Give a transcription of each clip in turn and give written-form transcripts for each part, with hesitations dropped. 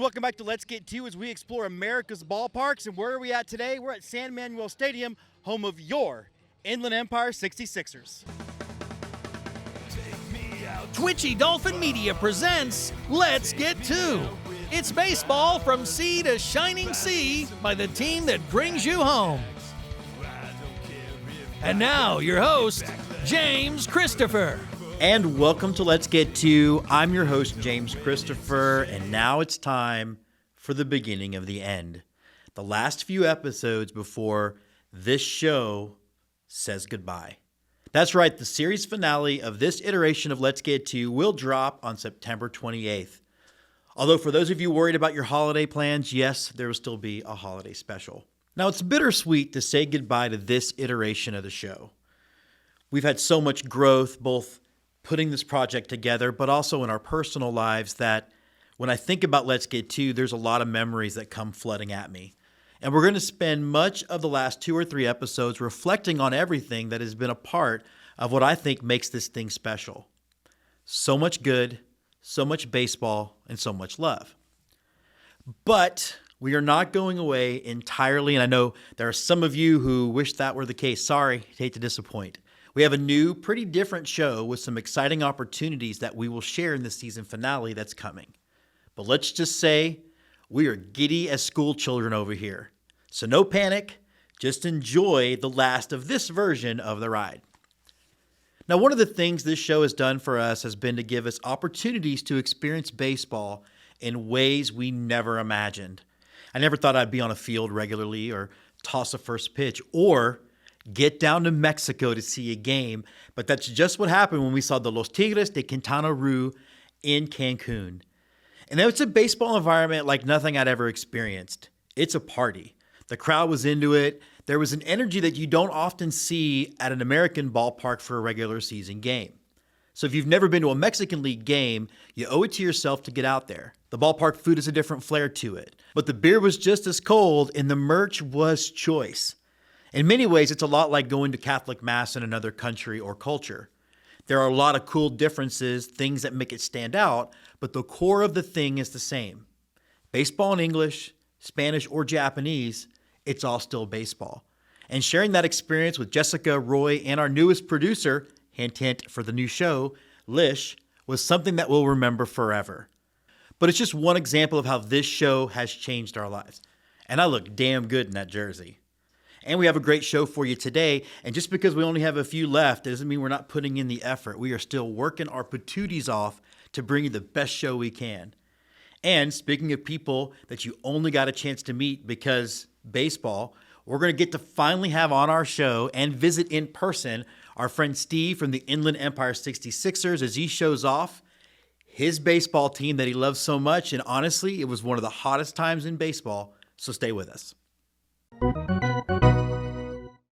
welcome back to Let's Get To as we explore America's ballparks. And where are we at today? We're at San Manuel Stadium, home of your Inland Empire 66ers. Twitchy Dolphin Media presents Let's Get To. It's baseball from sea to shining sea by the team that brings you home. And now, your host, James Christopher. And welcome to Let's Get To. I'm your host, James Christopher, and now it's time for the beginning of the end. The last few episodes before this show says goodbye. That's right, the series finale of this iteration of Let's Get To will drop on September 28th. Although for those of you worried about your holiday plans, yes, there will still be a holiday special. Now, it's bittersweet to say goodbye to this iteration of the show. We've had so much growth, both putting this project together, but also in our personal lives, that when I think about Let's Get To, there's a lot of memories that come flooding at me. And we're going to spend much of the last 2 or 3 episodes reflecting on everything that has been a part of what I think makes this thing special. So much good, so much baseball, and so much love. But we are not going away entirely, and I know there are some of you who wish that were the case. Sorry, hate to disappoint. We have a new, pretty different show with some exciting opportunities that we will share in the season finale that's coming. But let's just say we are giddy as school children over here. So no panic, just enjoy the last of this version of the ride. Now, one of the things this show has done for us has been to give us opportunities to experience baseball in ways we never imagined. I never thought I'd be on a field regularly or toss a first pitch or get down to Mexico to see a game, but that's just what happened when we saw the Los Tigres de Quintana in Cancun. And it's a baseball environment like nothing I'd ever experienced. It's a party. The crowd was into it. There was an energy that you don't often see at an American ballpark for a regular season game. So if you've never been to a Mexican League game, you owe it to yourself to get out there. The ballpark food has a different flair to it. But the beer was just as cold and the merch was choice. In many ways, it's a lot like going to Catholic Mass in another country or culture. There are a lot of cool differences, things that make it stand out, but the core of the thing is the same. Baseball in English, Spanish, or Japanese, it's all still baseball. And sharing that experience with Jessica, Roy, and our newest producer, hint, hint, for the new show, Lish, was something that we'll remember forever. But it's just one example of how this show has changed our lives. And I look damn good in that jersey. And we have a great show for you today. And just because we only have a few left, doesn't mean we're not putting in the effort. We are still working our patooties off to bring you the best show we can. And speaking of people that you only got a chance to meet because baseball, we're going to get to finally have on our show and visit in person our friend Steve from the Inland Empire 66ers as he shows off his baseball team that he loves so much. And honestly, it was one of the hottest times in baseball. So stay with us.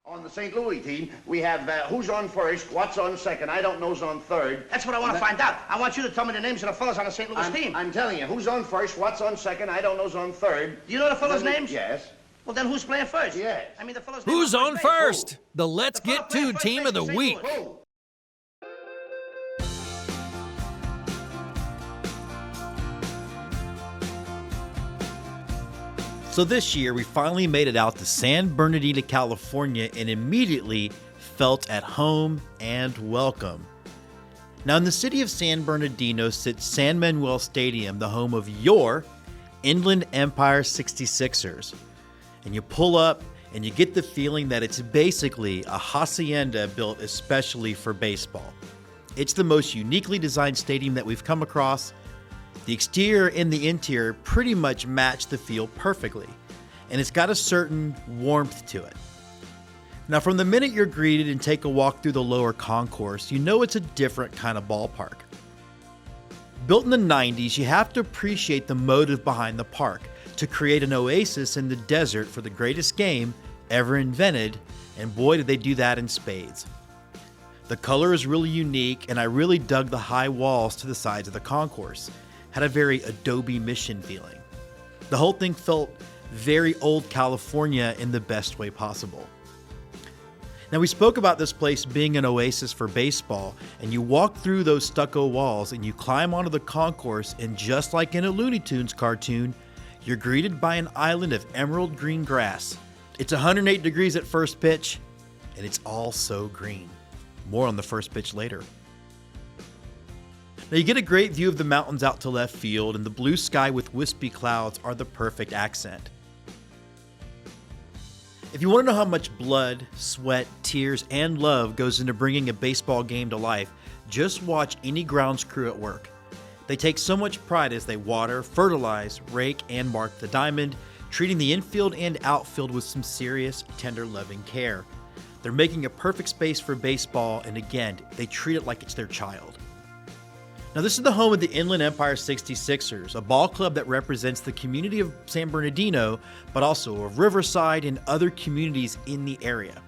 On the St. Louis team, we have who's on first, what's on second, I don't know's on third. That's what I want to find out. I want you to tell me the names of the fellas on the St. Louis team. I'm telling you, who's on first, what's on second, I don't know's on third. Do you know the fellas' names? Yes. Well, then who's playing first? Yes. I mean, the fellas' Who's on first? The Let's The fellow Get playing To first team base of the for St. week. Louis. Who? So this year, we finally made it out to San Bernadino, California, and immediately felt at home and welcome. Now, in the city of San Bernadino sits San Manuel Stadium, the home of your Inland Empire 66ers. And you pull up and you get the feeling that it's basically a hacienda built especially for baseball. It's the most uniquely designed stadium that we've come across. The exterior and the interior pretty much match the feel perfectly, and it's got a certain warmth to it. Now, from the minute you're greeted and take a walk through the lower concourse, you know it's a different kind of ballpark. Built in the 90s, you have to appreciate the motive behind the park to create an oasis in the desert for the greatest game ever invented, and boy did they do that in spades. The color is really unique, and I really dug the high walls to the sides of the concourse. Had a very Adobe Mission feeling. The whole thing felt very old California in the best way possible. Now, we spoke about this place being an oasis for baseball, and you walk through those stucco walls and you climb onto the concourse, and just like in a Looney Tunes cartoon, you're greeted by an island of emerald green grass. It's 108 degrees at first pitch, and it's all so green. More on the first pitch later. Now, you get a great view of the mountains out to left field, and the blue sky with wispy clouds are the perfect accent. If you want to know how much blood, sweat, tears, and love goes into bringing a baseball game to life, just watch any grounds crew at work. They take so much pride as they water, fertilize, rake, and mark the diamond, treating the infield and outfield with some serious, tender, loving care. They're making a perfect space for baseball, and again, they treat it like it's their child. Now, this is the home of the Inland Empire 66ers, a ball club that represents the community of San Bernadino, but also of Riverside and other communities in the area.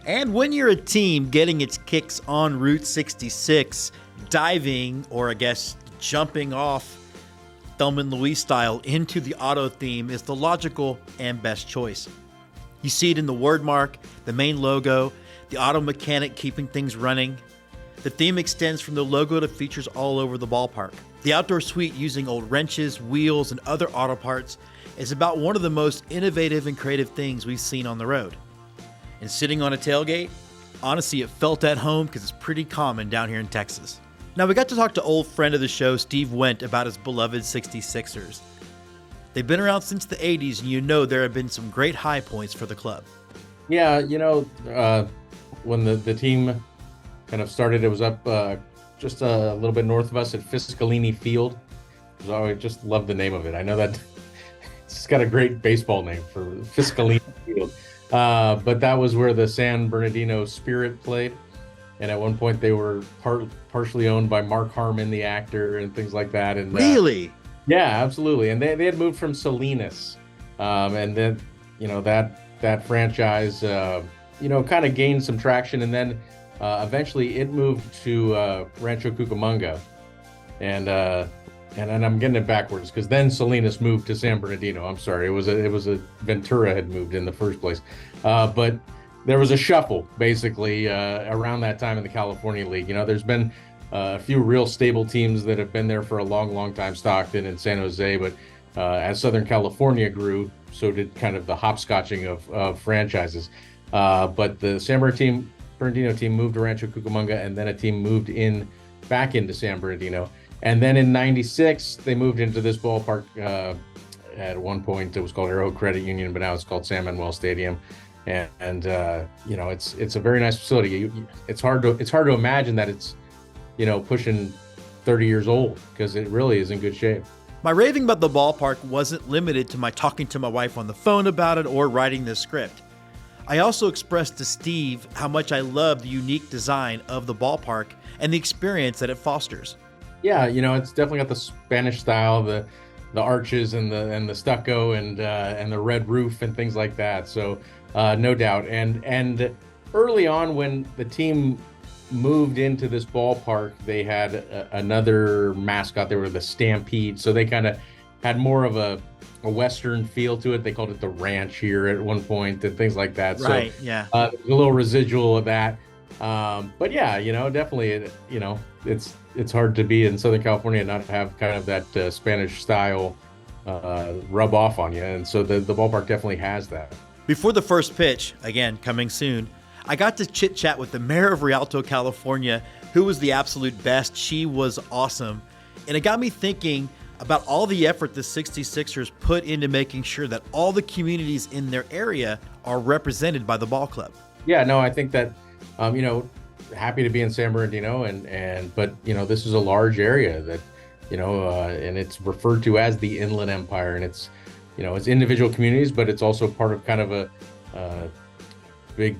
And when you're a team getting its kicks on Route 66, diving, or I guess jumping off Thelma and Louise style into the auto theme is the logical and best choice. You see it in the word mark, the main logo, the auto mechanic keeping things running. The theme extends from the logo to features all over the ballpark. The outdoor suite, using old wrenches, wheels, and other auto parts, is about one of the most innovative and creative things we've seen on the road. And sitting on a tailgate, honestly, it felt at home because it's pretty common down here in Texas. Now, we got to talk to old friend of the show, Steve Wendt, about his beloved 66ers. They've been around since the 80s, and you know there have been some great high points for the club. Yeah, when the team kind of started, it was up just a little bit north of us at Fiscalini Field. I just love the name of it. I know that it's got a great baseball name for Fiscalini Field. But that was where the San Bernadino Spirit played. And at one point they were partially owned by Mark Harmon, the actor, and things like that. And Really? Yeah, absolutely. And they had moved from Salinas. And then, that franchise, kind of gained some traction. And then eventually it moved to Rancho Cucamonga. And then I'm getting it backwards because then Salinas moved to San Bernardino. I'm sorry, it was a Ventura had moved in the first place, but there was a shuffle basically around that time in the California League. There's been a few real stable teams that have been there for a long time, Stockton and San Jose, but as Southern California grew, so did kind of the hopscotching of franchises. But the San Bernardino team moved to Rancho Cucamonga, and then a team moved back into San Bernardino. And then in '96, they moved into this ballpark. At one point, it was called Arrow Credit Union, but now it's called San Manuel Stadium. And it's a very nice facility. It's hard to imagine that it's pushing 30 years old because it really is in good shape. My raving about the ballpark wasn't limited to my talking to my wife on the phone about it or writing this script. I also expressed to Steve how much I love the unique design of the ballpark and the experience that it fosters. Yeah, it's definitely got the Spanish style, the arches and the stucco and the red roof and things like that. So no doubt. And early on, when the team moved into this ballpark, they had another mascot. They were the Stampede. So they kind of had more of a Western feel to it. They called it the Ranch here at one point and things like that. Right. So, yeah. There's a little residual of that. But yeah, definitely, it's hard to be in Southern California and not have kind of that Spanish style rub off on you. And so the ballpark definitely has that. Before the first pitch, again, coming soon, I got to chit chat with the mayor of Rialto, California, who was the absolute best. She was awesome. And it got me thinking about all the effort the 66ers put into making sure that all the communities in their area are represented by the ball club. Yeah, no, I think that, happy to be in San Bernardino but this is a large area that, and it's referred to as the Inland Empire, and it's, it's individual communities, but it's also part of kind of a big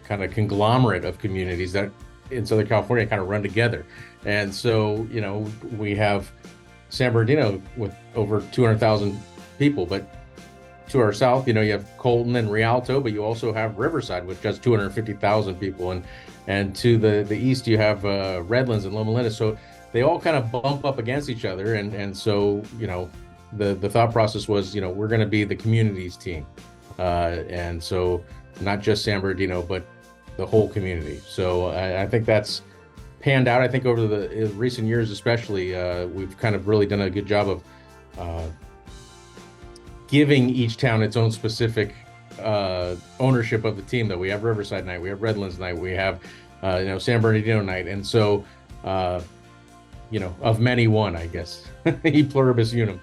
kind of conglomerate of communities that in Southern California kind of run together. And so, we have San Bernardino with over 200,000 people, but to our south, you have Colton and Rialto, but you also have Riverside, which has 250,000 people. And to the east, you have Redlands and Loma Linda. So they all kind of bump up against each other. And so, the thought process was, we're going to be the communities team. And so not just San Bernardino, but the whole community. So I think that's panned out. I think over the recent years, especially, we've kind of really done a good job of giving each town its own specific ownership of the team. That we have Riverside night, we have Redlands night, we have San Bernadino night, and so of many one, I guess. E pluribus unum.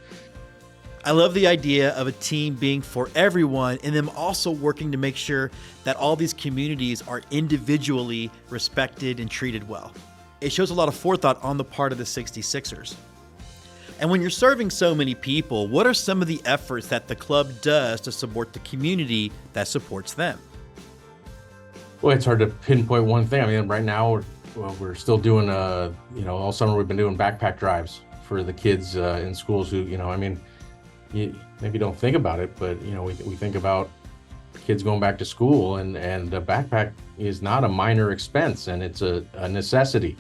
I love the idea of a team being for everyone and them also working to make sure that all these communities are individually respected and treated well. It shows a lot of forethought on the part of the 66ers. And when you're serving so many people, what are some of the efforts that the club does to support the community that supports them? Well, it's hard to pinpoint one thing. I mean, right now we're still doing, all summer we've been doing backpack drives for the kids in schools who, you maybe don't think about it, but we think about kids going back to school, and a backpack is not a minor expense, and it's a necessity.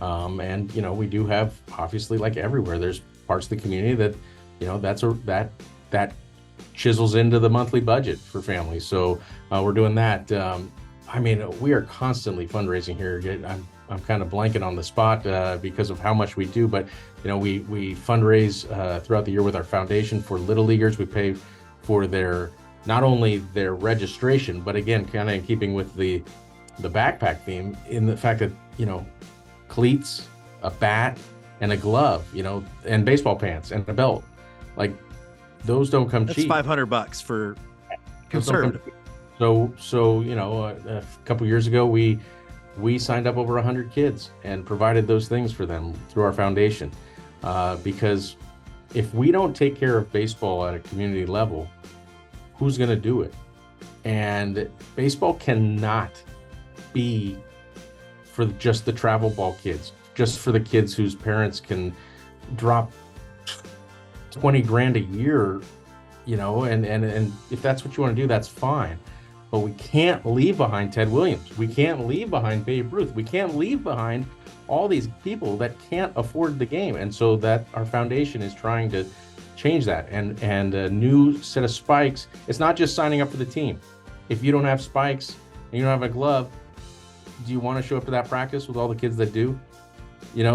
And we do have, obviously, like everywhere, there's parts of the community that that chisels into the monthly budget for families. So we're doing that. We are constantly fundraising here. I'm kind of blanking on the spot because of how much we do, but we fundraise throughout the year with our foundation for Little Leaguers. We pay for not only their registration, but again, kind of in keeping with the backpack theme, in the fact that cleats, a bat, and a glove, and baseball pants and a belt, like those don't come cheap. That's $500 for conservative. So a couple years ago, we signed up over 100 kids and provided those things for them through our foundation. Because if we don't take care of baseball at a community level, who's going to do it? And baseball cannot be for just the travel ball kids, just for the kids whose parents can drop 20 grand a year, and if that's what you want to do, that's fine. But we can't leave behind Ted Williams. We can't leave behind Babe Ruth. We can't leave behind all these people that can't afford the game. And so that our foundation is trying to change that. And a new set of spikes. It's not just signing up for the team. If you don't have spikes and you don't have a glove, do you want to show up to that practice with all the kids that do?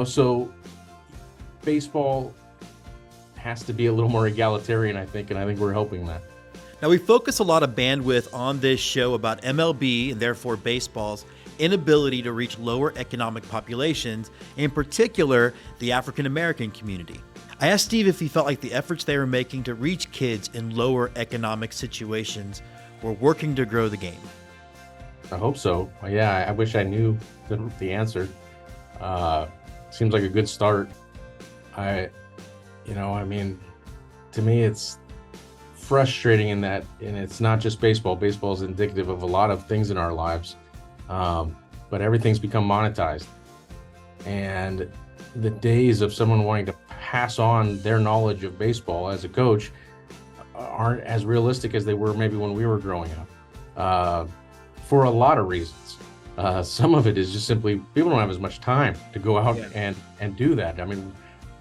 So baseball has to be a little more egalitarian, I think, and I think we're helping that. Now, we focus a lot of bandwidth on this show about MLB and therefore baseball's inability to reach lower economic populations, in particular, the African American community. I asked Steve if he felt like the efforts they were making to reach kids in lower economic situations were working to grow the game. I hope so. Yeah, I wish I knew the answer. Seems like a good start. To me, it's frustrating in that, and it's not just baseball. Baseball is indicative of a lot of things in our lives, but everything's become monetized. And the days of someone wanting to pass on their knowledge of baseball as a coach aren't as realistic as they were maybe when we were growing up, for a lot of reasons. Some of it is just simply people don't have as much time to go out and do that. I mean,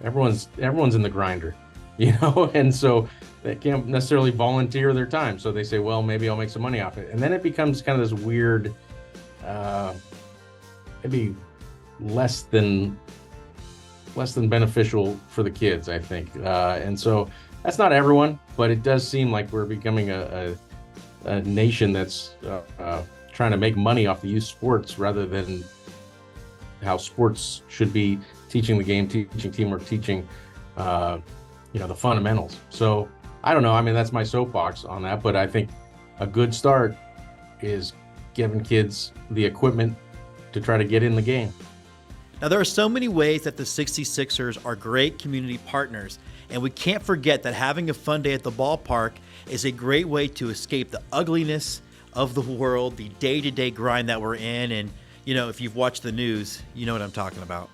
everyone's in the grinder, and so they can't necessarily volunteer their time. So they say, well, maybe I'll make some money off it. And then it becomes kind of this weird, maybe less than beneficial for the kids, I think. And so that's not everyone, but it does seem like we're becoming a nation that's trying to make money off the youth sports rather than how sports should be teaching the game, teaching teamwork, teaching, the fundamentals. So I don't know. I mean, that's my soapbox on that, but I think a good start is giving kids the equipment to try to get in the game. Now, there are so many ways that the 66ers are great community partners, and we can't forget that having a fun day at the ballpark is a great way to escape the ugliness of the world, the day-to-day grind that we're in. And, if you've watched the news, you know what I'm talking about.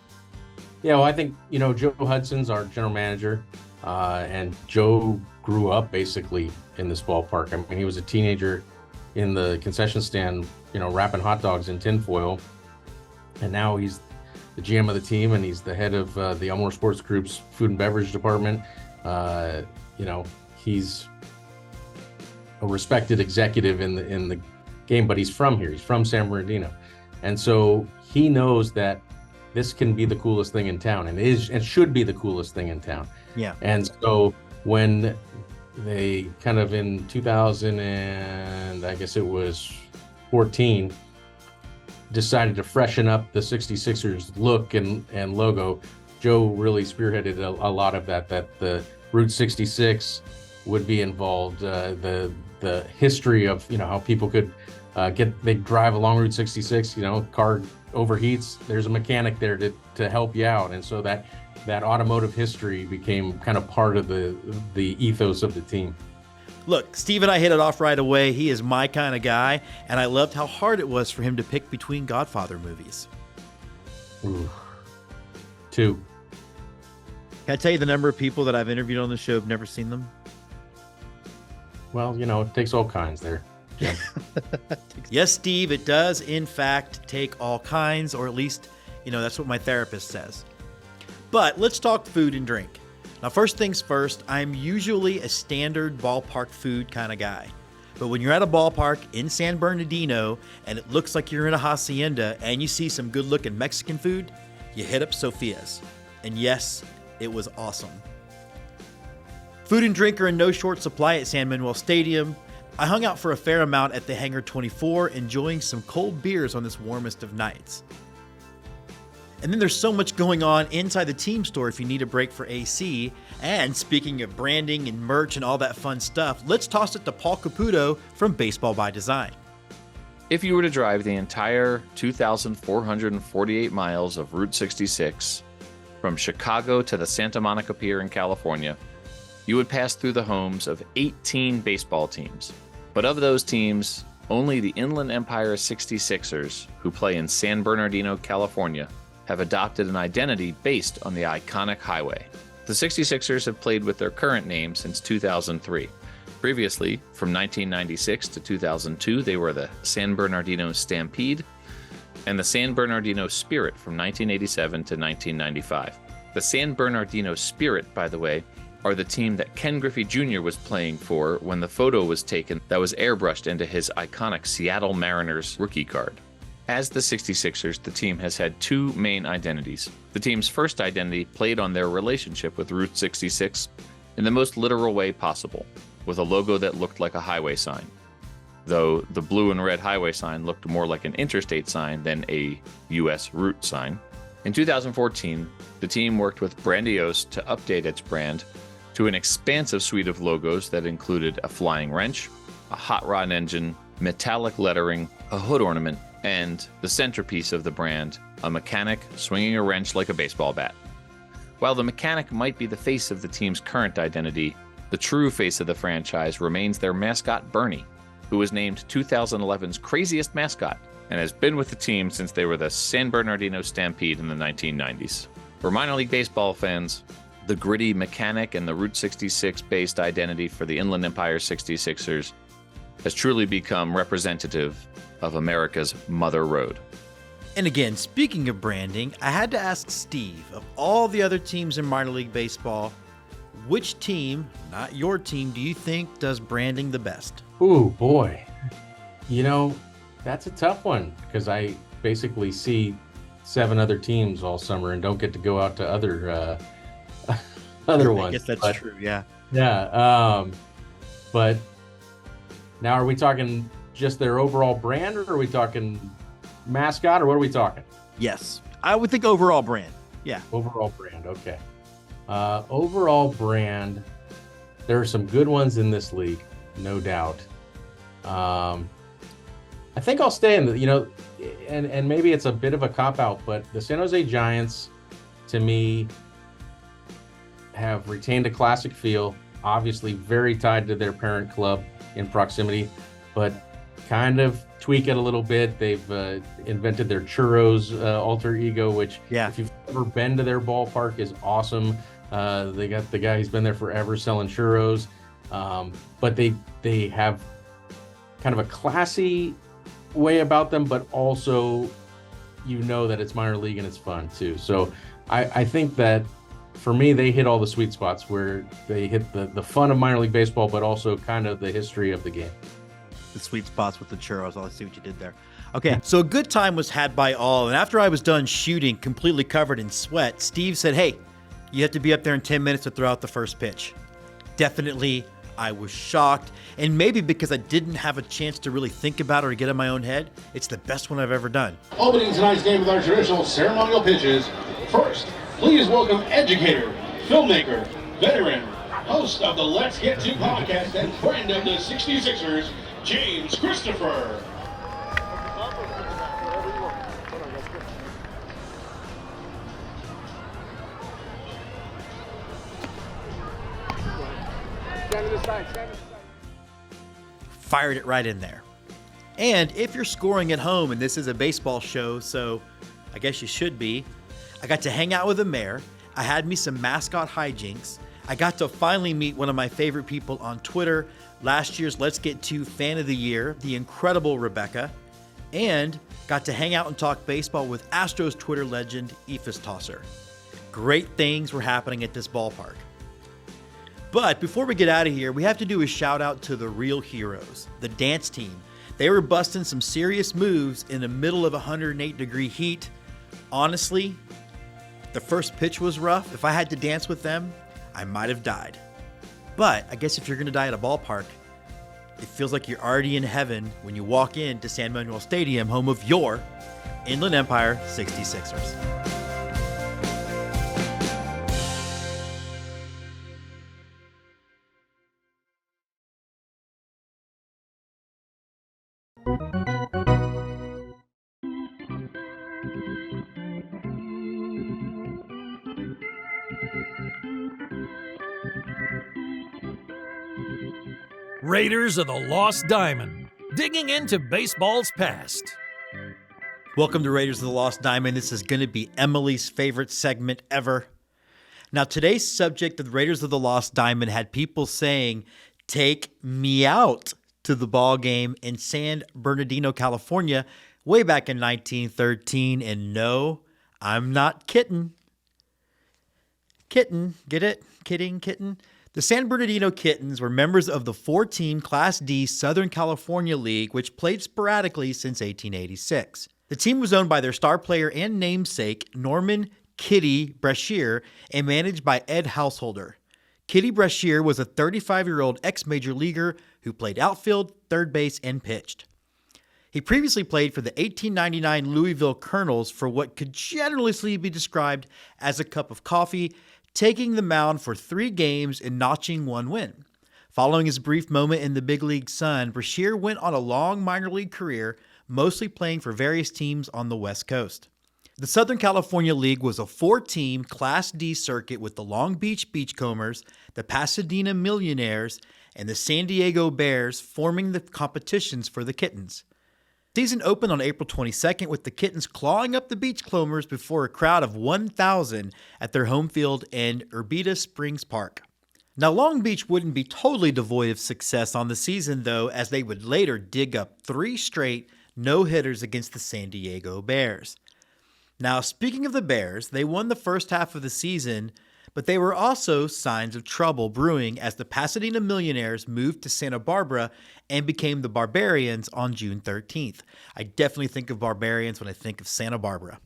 Yeah, well, I think, Joe Hudson's our general manager, and Joe grew up basically in this ballpark. I mean, he was a teenager in the concession stand, wrapping hot dogs in tinfoil, and now he's the GM of the team, and he's the head of the Elmore Sports Group's food and beverage department. He's a respected executive in game, but he's from here. He's from San Bernardino. And so he knows that this can be the coolest thing in town, and should be the coolest thing in town. Yeah. And so when they kind of in 2000 and I guess it was 14 decided to freshen up the 66ers look and logo, Joe really spearheaded a lot of that the Route 66 would be involved, the history of, how people could they drive along Route 66, car overheats, there's a mechanic there to help you out. And so that automotive history became kind of part of the ethos of the team. Look, Steve and I hit it off right away. He is my kind of guy, and I loved how hard it was for him to pick between Godfather movies. Ooh. 2. Can I tell you the number of people that I've interviewed on the show have never seen them? Well, it takes all kinds there. Yeah. Yes, Steve, it does, in fact, take all kinds, or at least, that's what my therapist says. But let's talk food and drink. Now, first things first, I'm usually a standard ballpark food kind of guy. But when you're at a ballpark in San Bernardino and it looks like you're in a hacienda and you see some good-looking Mexican food, you hit up Sophia's. And yes, it was awesome. Food and drink are in no short supply at San Manuel Stadium. I hung out for a fair amount at the Hangar 24, enjoying some cold beers on this warmest of nights. And then there's so much going on inside the team store if you need a break for AC. And speaking of branding and merch and all that fun stuff, let's toss it to Paul Caputo from Baseball by Design. If you were to drive the entire 2,448 miles of Route 66 from Chicago to the Santa Monica Pier in California, you would pass through the homes of 18 baseball teams. But of those teams, only the Inland Empire 66ers, who play in San Bernardino, California, have adopted an identity based on the iconic highway. The 66ers have played with their current name since 2003. Previously, from 1996 to 2002, they were the San Bernardino Stampede and the San Bernardino Spirit from 1987 to 1995. The San Bernardino Spirit, by the way, are the team that Ken Griffey Jr. was playing for when the photo was taken that was airbrushed into his iconic Seattle Mariners rookie card. As the 66ers, the team has had two main identities. The team's first identity played on their relationship with Route 66 in the most literal way possible, with a logo that looked like a highway sign, though the blue and red highway sign looked more like an interstate sign than a U.S. route sign. In 2014, the team worked with Brandiose to update its brand to an expansive suite of logos that included a flying wrench, a hot rod engine, metallic lettering, a hood ornament, and the centerpiece of the brand, a mechanic swinging a wrench like a baseball bat. While the mechanic might be the face of the team's current identity, the true face of the franchise remains their mascot, Bernie, who was named 2011's craziest mascot and has been with the team since they were the San Bernardino Stampede in the 1990s. For minor league baseball fans, the gritty mechanic and the Route 66-based identity for the Inland Empire 66ers has truly become representative of America's Mother Road. And again, speaking of branding, I had to ask Steve, of all the other teams in minor league baseball, which team, not your team, do you think does branding the best? Ooh, boy. That's a tough one because I basically see 7 other teams all summer and don't get to go out to other ones. I guess that's true, yeah. Yeah. But now are we talking just their overall brand, or are we talking mascot, or what are we talking? Yes. I would think overall brand. Yeah. Overall brand, okay. Overall brand, there are some good ones in this league, no doubt. I think I'll stay in the, and maybe it's a bit of a cop-out, but the San Jose Giants, to me, have retained a classic feel, obviously very tied to their parent club in proximity, but kind of tweak it a little bit. They've invented their churros alter ego, which if you've ever been to their ballpark is awesome. They got the guy who's been there forever selling churros, but they have kind of a classy way about them, but also that it's minor league and it's fun too. So I think that for me, they hit all the sweet spots where they hit the fun of minor league baseball, but also kind of the history of the game. the sweet spots with the churros. I see what you did there. Okay, so a good time was had by all, and after I was done shooting, completely covered in sweat, Steve said, hey, you have to be up there in 10 minutes to throw out the first pitch. Definitely, I was shocked, and maybe because I didn't have a chance to really think about it or get in my own head, it's the best one I've ever done. Opening tonight's game with our traditional ceremonial pitches. First, please welcome educator, filmmaker, veteran, host of the Let's Get To podcast and friend of the 66ers, James Christopher. Fired it right in there. And if you're scoring at home, and this is a baseball show, so I guess you should be, I got to hang out with the mayor. I had me some mascot hijinks. I got to finally meet one of my favorite people on Twitter, last year's Let's Get To Fan of the Year, the incredible Rebecca, and got to hang out and talk baseball with Astros Twitter legend Ephus Tosser. Great things were happening at this ballpark. But before we get out of here, we have to do a shout out to the real heroes, the dance team. They were busting some serious moves in the middle of 108-degree heat. Honestly, the first pitch was rough. If I had to dance with them, I might have died. But I guess if you're going to die at a ballpark, it feels like you're already in heaven when you walk into San Manuel Stadium, home of your Inland Empire 66ers. Raiders of the Lost Diamond, digging into baseball's past. Welcome to Raiders of the Lost Diamond. This is going to be Emily's favorite segment ever. Now, today's subject of the Raiders of the Lost Diamond had people saying, take me out to the ball game in San Bernadino, California, way back in 1913. And no, I'm not kidding. Kitten, get it? Kidding, kitten? The San Bernadino Kittens were members of the four-team Class D Southern California League, which played sporadically since 1886. The team was owned by their star player and namesake, Norman Kitty Brashear, and managed by Ed Householder. Kitty Brashear was a 35-year-old ex-major leaguer who played outfield, third base, and pitched. He previously played for the 1899 Louisville Colonels for what could generously be described as a cup of coffee, taking the mound for 3 games and notching 1 win. Following his brief moment in the big league sun, Brashear went on a long minor league career, mostly playing for various teams on the West Coast. The Southern California League was a 4-team Class D circuit with the Long Beach Beachcombers, the Pasadena Millionaires, and the San Diego Bears forming the competitions for the Kittens. Season opened on April 22nd with the Kittens clawing up the Beachcombers before a crowd of 1,000 at their home field in Urbita Springs Park. Now, Long Beach wouldn't be totally devoid of success on the season, though, as they would later dig up 3 straight no-hitters against the San Diego Bears. Now, speaking of the Bears, they won the first half of the season, but they were also signs of trouble brewing as the Pasadena Millionaires moved to Santa Barbara and became the Barbarians on June 13th. I definitely think of Barbarians when I think of Santa Barbara.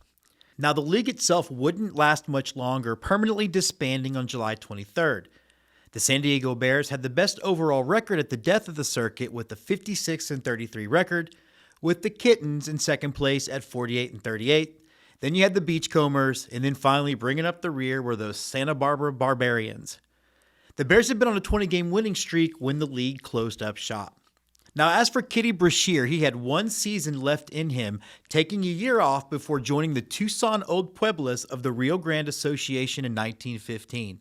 Now, the league itself wouldn't last much longer, permanently disbanding on July 23rd. The San Diego Bears had the best overall record at the death of the circuit with a 56-33 record, with the Kittens in second place at 48-38. Then you had the Beachcombers, and then finally bringing up the rear were those Santa Barbara Barbarians. The Bears had been on a 20-game winning streak when the league closed up shop. Now, as for Kitty Brashear, he had 1 season left in him, taking a year off before joining the Tucson Old Pueblos of the Rio Grande Association in 1915.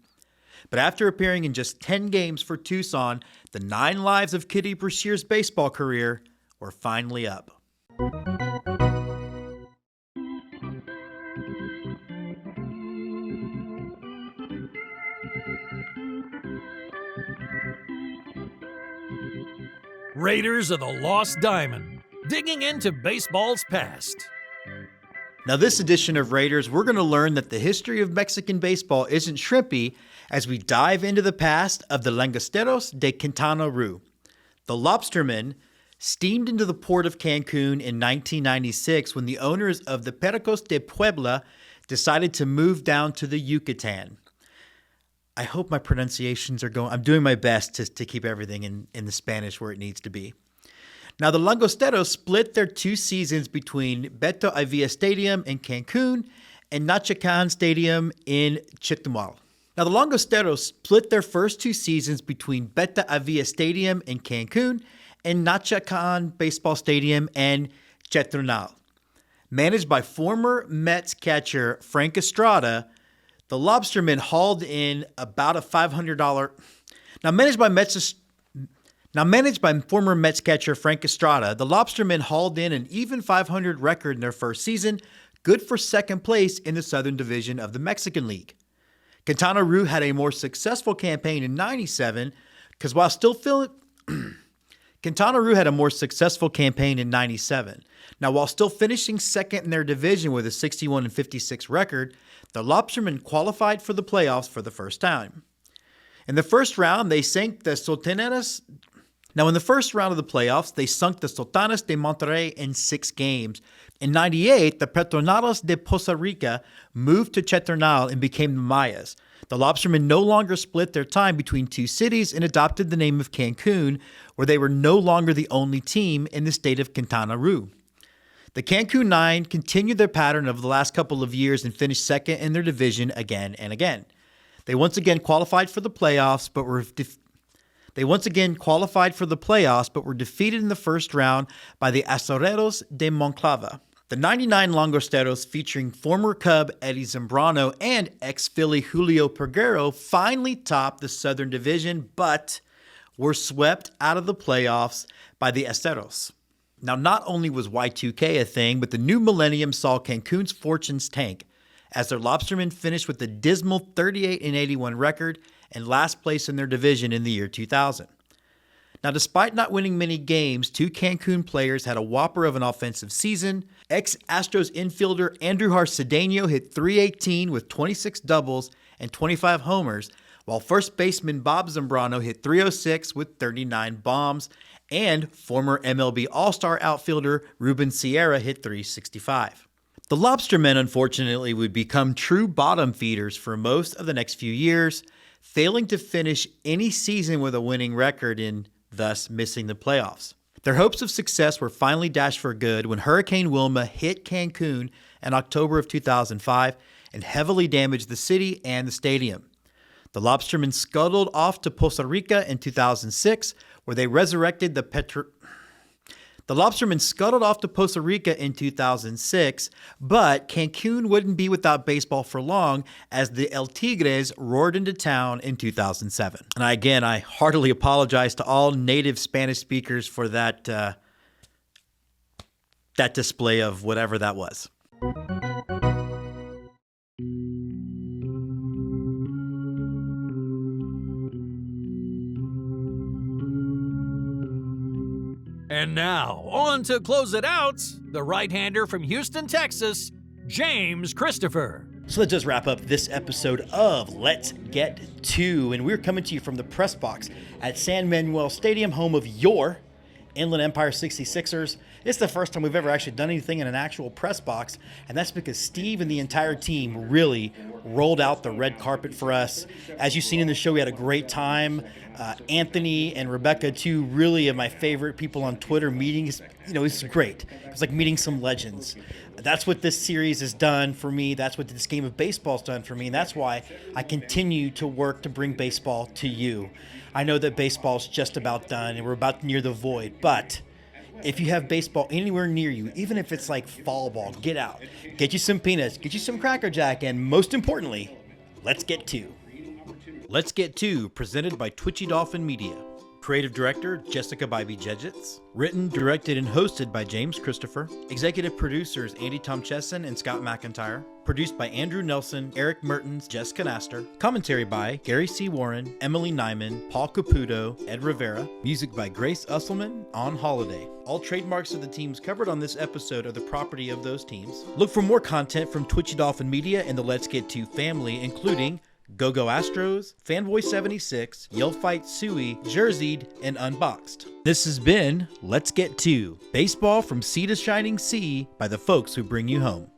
But after appearing in just 10 games for Tucson, the 9 lives of Kitty Brashear's baseball career were finally up. Raiders of the Lost Diamond, digging into baseball's past. Now, this edition of Raiders, we're going to learn that the history of Mexican baseball isn't shrimpy as we dive into the past of the Langosteros de Quintana Roo. The Lobstermen, steamed into the port of Cancun in 1996 when the owners of the Pericos de Puebla decided to move down to the Yucatan. I hope my pronunciations are going. I'm doing my best to keep everything in the Spanish where it needs to be. Now, the Langosteros split their 2 seasons between Beto Avila Stadium in Cancun and Nachacan Stadium in Chetumal. Now, the Langosteros split their first 2 seasons between Beto Avila Stadium in Cancun and Nachacan Baseball Stadium in Chetumal. Managed by former Mets catcher Frank Estrada, the Lobstermen hauled in about a $500. Now managed by former Mets catcher Frank Estrada, the Lobstermen hauled in an even .500 record in their first season, good for second place in the Southern Division of the Mexican League. Quintana Roo had a more successful campaign in '97, because Quintana Roo had a more successful campaign in '97. Now, while still finishing second in their division with a 61-56 record, the Lobstermen qualified for the playoffs for the first time. In the first round, they sank the Sultanes. Now, in the first round of the playoffs, they sunk the Sultanes de Monterrey in 6 games. In '98, the Petronados de Poza Rica moved to Chetumal and became the Mayas. The Lobstermen no longer split their time between 2 cities and adopted the name of Cancun, where they were no longer the only team in the state of Quintana Roo. The Cancun Nine continued their pattern of the last couple of years and finished second in their division again and again. They once again qualified for the playoffs, but were defeated in the first round by the Azoreros de Monclova. The 99 Langosteros, featuring former Cub Eddie Zambrano and ex-Philly Julio Peguero, finally topped the Southern Division, but were swept out of the playoffs by the Aceros. Now, not only was Y2K a thing, but the new millennium saw Cancun's fortunes tank, as their Lobstermen finished with a dismal 38-81 record and last place in their division in the year 2000. Now, despite not winning many games, 2 Cancun players had a whopper of an offensive season. Ex-Astros infielder Andrew Cedeño hit .318 with 26 doubles and 25 homers, while first baseman Bob Zambrano hit .306 with 39 bombs, and former MLB All-Star outfielder Ruben Sierra hit .365. The Lobstermen, unfortunately, would become true bottom feeders for most of the next few years, failing to finish any season with a winning record and thus missing the playoffs. Their hopes of success were finally dashed for good when Hurricane Wilma hit Cancun in October of 2005 and heavily damaged the city and the stadium. The Lobstermen scuttled off to Poza Rica in 2006, where they resurrected the Lobstermen scuttled off to Poza Rica in 2006, but Cancun wouldn't be without baseball for long as the El Tigres roared into town in 2007. And I heartily apologize to all native Spanish speakers for that display of whatever that was. And now, on to close it out, the right-hander from Houston, Texas, James Christopher. So let's just wrap up this episode of Let's Get To. And we're coming to you from the press box at San Manuel Stadium, home of your Inland Empire 66ers. It's the first time we've ever actually done anything in an actual press box, and that's because Steve and the entire team really rolled out the red carpet for us. As you've seen in the show, we had a great time. Anthony and Rebecca, 2 really of my favorite people on Twitter, meetings. It's great. It's like meeting some legends. That's what this series has done for me. That's what this game of baseball has done for me, and that's why I continue to work to bring baseball to you. I know that baseball's just about done, and we're about near the void, but if you have baseball anywhere near you, even if it's like fall ball, get out. Get you some peanuts, get you some Cracker Jack, and most importantly, let's get to. Let's Get To, presented by Twitchy Dolphin Media. Creative Director, Jessica Bybee-Jedgetts. Written, directed, and hosted by James Christopher. Executive Producers, Andy Tomcheson and Scott McIntyre. Produced by Andrew Nelson, Eric Mertens, Jessica Naster. Commentary by Gary C. Warren, Emily Nyman, Paul Caputo, Ed Rivera. Music by Grace Usselman, On Holiday. All trademarks of the teams covered on this episode are the property of those teams. Look for more content from Twitchy Dolphin Media and the Let's Get To family, including Go Go Astros, Fanboy 76, Yell Fight Suey, Jerseyed, and Unboxed. This has been Let's Get To, baseball from sea to shining sea by the folks who bring you home.